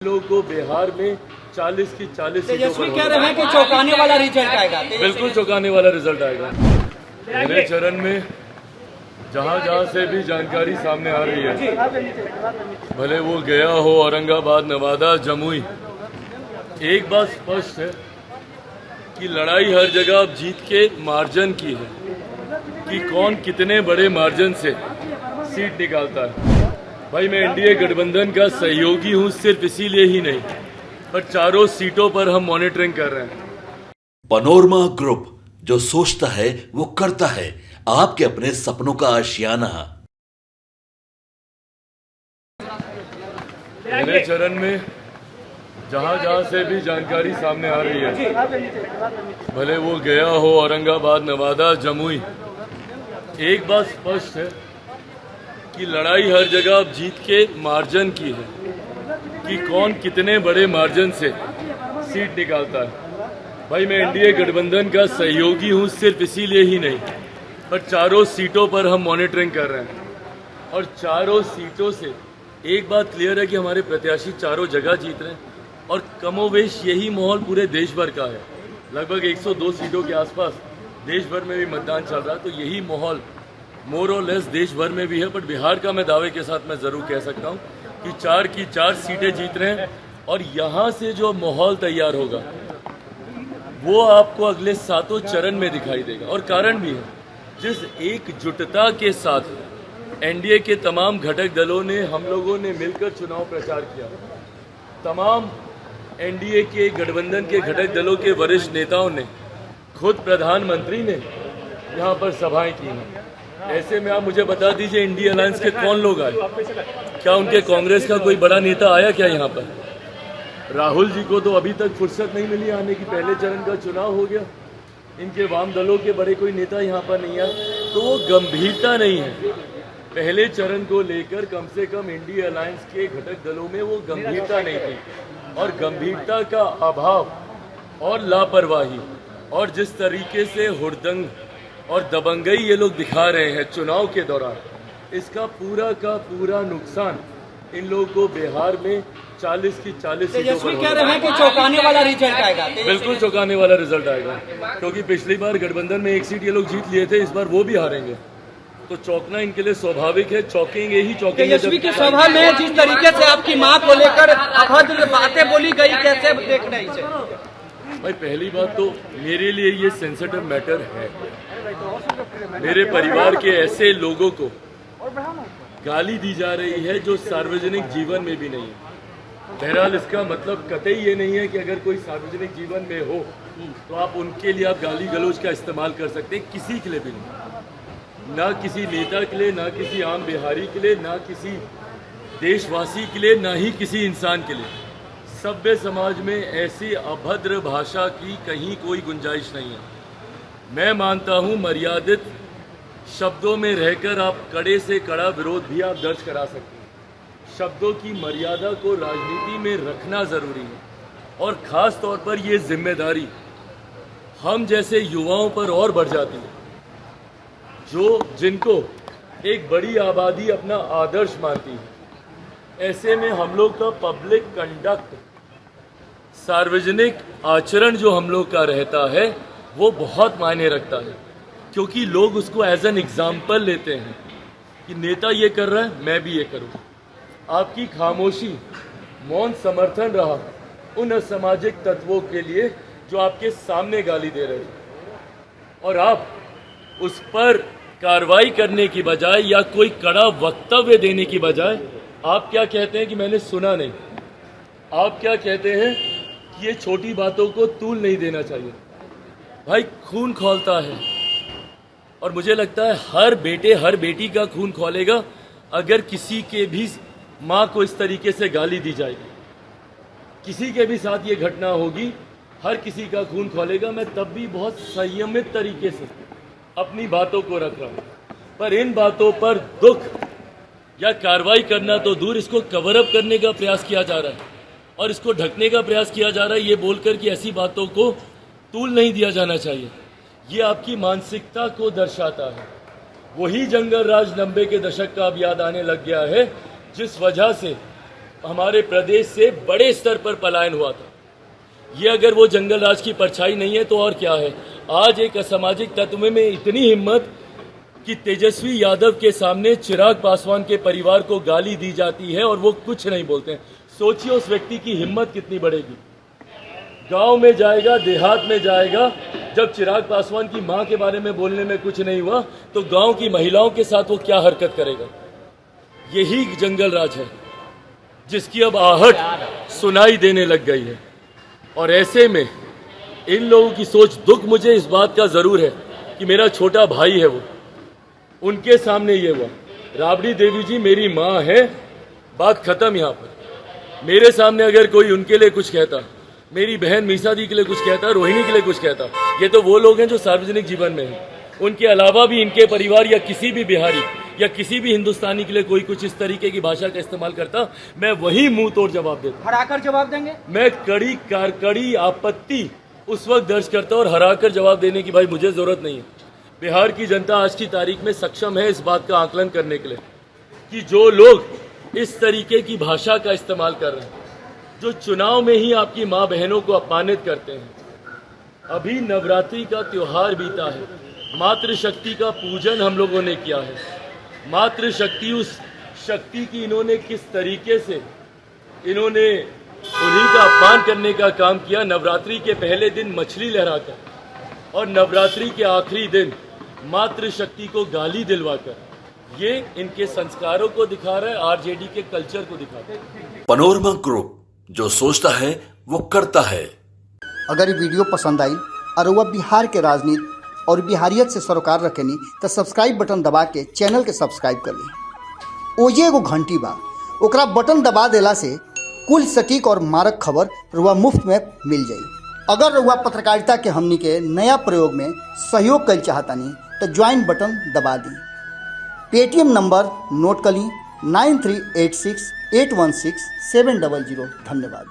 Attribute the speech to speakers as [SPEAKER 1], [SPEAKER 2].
[SPEAKER 1] लोगों को बिहार में 40 की 40
[SPEAKER 2] तेजस्वी कह रहे हैं कि चौंकाने वाला रिजल्ट आएगा।
[SPEAKER 1] बिल्कुल चौंकाने वाला रिजल्ट आएगा। पहले चरण में जहां से भी जानकारी सामने आ रही है, भले वो गया हो, औरंगाबाद, नवादा, जमुई, एक बात स्पष्ट है कि लड़ाई हर जगह अब जीत के मार्जिन की है कि कौन कितने बड़े मार्जिन से सीट निकालता है। भाई, मैं एनडीए गठबंधन का सहयोगी हूं, सिर्फ इसीलिए ही नहीं, पर चारों सीटों पर हम मॉनिटरिंग कर रहे हैं।
[SPEAKER 3] पनोरमा ग्रुप, जो सोचता है वो करता है, आपके अपने सपनों का आशियाना।
[SPEAKER 1] पहले चरण में जहां से भी जानकारी सामने आ रही है, भले वो गया हो, औरंगाबाद, नवादा, जमुई, एक बात स्पष्ट है कि लड़ाई हर जगह अब जीत के मार्जिन की है कि कौन कितने बड़े मार्जिन से सीट निकालता है। भाई, मैं एनडीए गठबंधन का सहयोगी हूं, सिर्फ इसीलिए ही नहीं, पर चारों सीटों पर हम मॉनिटरिंग कर रहे हैं और चारों सीटों से एक बात क्लियर है कि हमारे प्रत्याशी चारों जगह जीत रहे हैं और कमोवेश यही माहौल पूरे देश भर का है। लगभग 102 सीटों के आसपास देश भर में भी मतदान चल रहा है, तो यही माहौल मोर और लेस देश भर में भी है। बट बिहार का मैं दावे के साथ मैं जरूर कह सकता हूं कि 4 की 4 सीटें जीत रहे हैं और यहां से जो माहौल तैयार होगा वो आपको अगले 7 चरण में दिखाई देगा। और कारण भी है, जिस एकजुटता के साथ एनडीए के तमाम घटक दलों ने, हम लोगों ने मिलकर चुनाव प्रचार किया, तमाम एनडीए के गठबंधन के घटक दलों के वरिष्ठ नेताओं ने, खुद प्रधानमंत्री ने यहाँ पर सभाएं की हैं। ऐसे में आप मुझे बता दीजिए, इंडिया अलायंस के कौन लोग आए? क्या उनके कांग्रेस का कोई बड़ा नेता आया क्या यहाँ पर? राहुल जी को तो अभी तक फुर्सत नहीं मिली आने की, पहले चरण का चुनाव हो गया, इनके वाम दलों के बड़े कोई नेता यहाँ पर नहीं आए, तो वो गंभीरता नहीं है। पहले चरण को लेकर कम से कम इंडिया अलायंस के घटक दलों में वो गंभीरता नहीं थी और गंभीरता का अभाव और लापरवाही और जिस तरीके से हुड़दंग और दबंगई ये लोग दिखा रहे हैं चुनाव के दौरान, इसका पूरा का पूरा नुकसान इन लोगों को बिहार में 40 की 40
[SPEAKER 2] तेजस्वी कह रहे हैं कि चौंकाने वाला रिजल्ट आएगा।
[SPEAKER 1] बिल्कुल चौंकाने वाला रिजल्ट आएगा, क्योंकि पिछली बार गठबंधन में 1 सीट ये लोग जीत लिए थे, इस बार वो भी हारेंगे, तो चौंकना इनके लिए स्वाभाविक है। चौंकेंगे ही चौंकेंगे।
[SPEAKER 2] तेजस्वी की सभा में जिस तरीके से आपकी मां को लेकर अभद्र बातें बोली गई, कैसे देख रहे हैं इसे?
[SPEAKER 1] भाई, पहली बात तो मेरे लिए ये सेंसिटिव मैटर है। मेरे परिवार के ऐसे लोगों को गाली दी जा रही है जो सार्वजनिक जीवन में भी नहीं है। बहरहाल, इसका मतलब कतई ये नहीं है कि अगर कोई सार्वजनिक जीवन में हो तो आप उनके लिए आप गाली गलौज का इस्तेमाल कर सकते हैं, किसी के लिए भी नहीं, ना किसी नेता के लिए, ना किसी आम बिहारी के लिए, ना किसी देशवासी के लिए, ना ही किसी इंसान के लिए। सभ्य समाज में ऐसी अभद्र भाषा की कहीं कोई गुंजाइश नहीं है। मैं मानता हूं मर्यादित शब्दों में रहकर आप कड़े से कड़ा विरोध भी आप दर्ज करा सकते हैं। शब्दों की मर्यादा को राजनीति में रखना जरूरी है और खास तौर पर ये जिम्मेदारी हम जैसे युवाओं पर और बढ़ जाती है, जिनको एक बड़ी आबादी अपना आदर्श मानती है। ऐसे में हम लोग का पब्लिक कंडक्ट, सार्वजनिक आचरण जो हम लोग का रहता है वो बहुत मायने रखता है, क्योंकि लोग उसको एज एन एग्जाम्पल लेते हैं कि नेता ये कर रहा है, मैं भी ये करूँ। आपकी खामोशी, मौन समर्थन रहा उन असामाजिक तत्वों के लिए जो आपके सामने गाली दे रहे हैं, और आप उस पर कार्रवाई करने की बजाय या कोई कड़ा वक्तव्य देने की बजाय आप क्या कहते हैं कि मैंने सुना नहीं। आप क्या कहते हैं कि ये छोटी बातों को तूल नहीं देना चाहिए। भाई, खून खौलता है और मुझे लगता है हर बेटे हर बेटी का खून खौलेगा अगर किसी के भी माँ को इस तरीके से गाली दी जाएगी। किसी के भी साथ ये घटना होगी, हर किसी का खून खौलेगा। मैं तब भी बहुत संयमित तरीके से अपनी बातों को रख रहा हूँ, पर इन बातों पर दुख या कार्रवाई करना तो दूर, इसको कवर अप करने का प्रयास किया जा रहा है और इसको ढकने का प्रयास किया जा रहा है, ये बोलकर कि ऐसी बातों को तूल नहीं दिया जाना चाहिए। ये आपकी मानसिकता को दर्शाता है। वही जंगल राज 90 के दशक का अब याद आने लग गया है, जिस वजह से हमारे प्रदेश से बड़े स्तर पर पलायन हुआ था। ये अगर वो जंगल राज की परछाई नहीं है तो और क्या है। आज एक असामाजिक तत्व में इतनी हिम्मत कि तेजस्वी यादव के सामने चिराग पासवान के परिवार को गाली दी जाती है और वो कुछ नहीं बोलते हैं। सोचिए उस व्यक्ति की हिम्मत कितनी बढ़ेगी। गांव में जाएगा, देहात में जाएगा, जब चिराग पासवान की मां के बारे में बोलने में कुछ नहीं हुआ तो गांव की महिलाओं के साथ वो क्या हरकत करेगा। यही जंगल राज है जिसकी अब आहट सुनाई देने लग गई है। और ऐसे में इन लोगों की सोच, दुख मुझे इस बात का जरूर है कि मेरा छोटा भाई है वो, उनके सामने ये हुआ। राबड़ी देवी जी मेरी माँ है, बात खत्म। यहाँ पर मेरे सामने अगर कोई उनके लिए कुछ कहता, मेरी बहन मीसा दी के लिए कुछ कहता, रोहिणी के लिए कुछ कहता, ये तो वो लोग हैं जो सार्वजनिक जीवन में हैं। उनके अलावा भी इनके परिवार या किसी भी बिहारी या किसी भी हिंदुस्तानी के लिए कोई कुछ इस तरीके की भाषा का इस्तेमाल करता, मैं वही मुंह तोड़ जवाब देता।
[SPEAKER 2] हराकर जवाब देंगे?
[SPEAKER 1] मैं कड़ी आपत्ति उस वक्त दर्ज करता और हराकर जवाब देने की भाई मुझे जरूरत नहीं है। बिहार की जनता आज की तारीख में सक्षम है इस बात का आकलन करने के लिए कि जो लोग इस तरीके की भाषा का इस्तेमाल कर रहे हैं, जो चुनाव में ही आपकी माँ बहनों को अपमानित करते हैं। अभी नवरात्रि का त्योहार बीता है, मातृशक्ति का पूजन हम लोगों ने किया है। मातृशक्ति, उस शक्ति की इन्होंने किस तरीके से इन्होंने उन्हीं का अपमान करने का काम किया। नवरात्रि के पहले दिन मछली लहराकर और नवरात्रि के आखिरी दिन मातृशक्ति को गाली दिलवाकर, ये इनके संस्कारों को दिखा रहा है, आरजेडी के कल्चर को दिखा रहा है।
[SPEAKER 3] पनोरमा ग्रुप, जो सोचता है वो करता है।
[SPEAKER 4] अगर ये वीडियो पसंद आई और वह बिहार के राजनीति और बिहारियत से सरोकार रखेनी तो सब्सक्राइब बटन दबा के चैनल के सब्सक्राइब कर ली। ओजे एगो घंटी बा, ओकरा बटन दबा देला से कुल सटीक और मारक खबर रुआ मुफ्त में मिल जाई। अगर रुआ पत्रकारिता के हमनी के नया प्रयोग में सहयोग कर चाहतानी तो ज्वाइन बटन दबा दी। पेटीएम नंबर नोट कर ली 9386816700। धन्यवाद।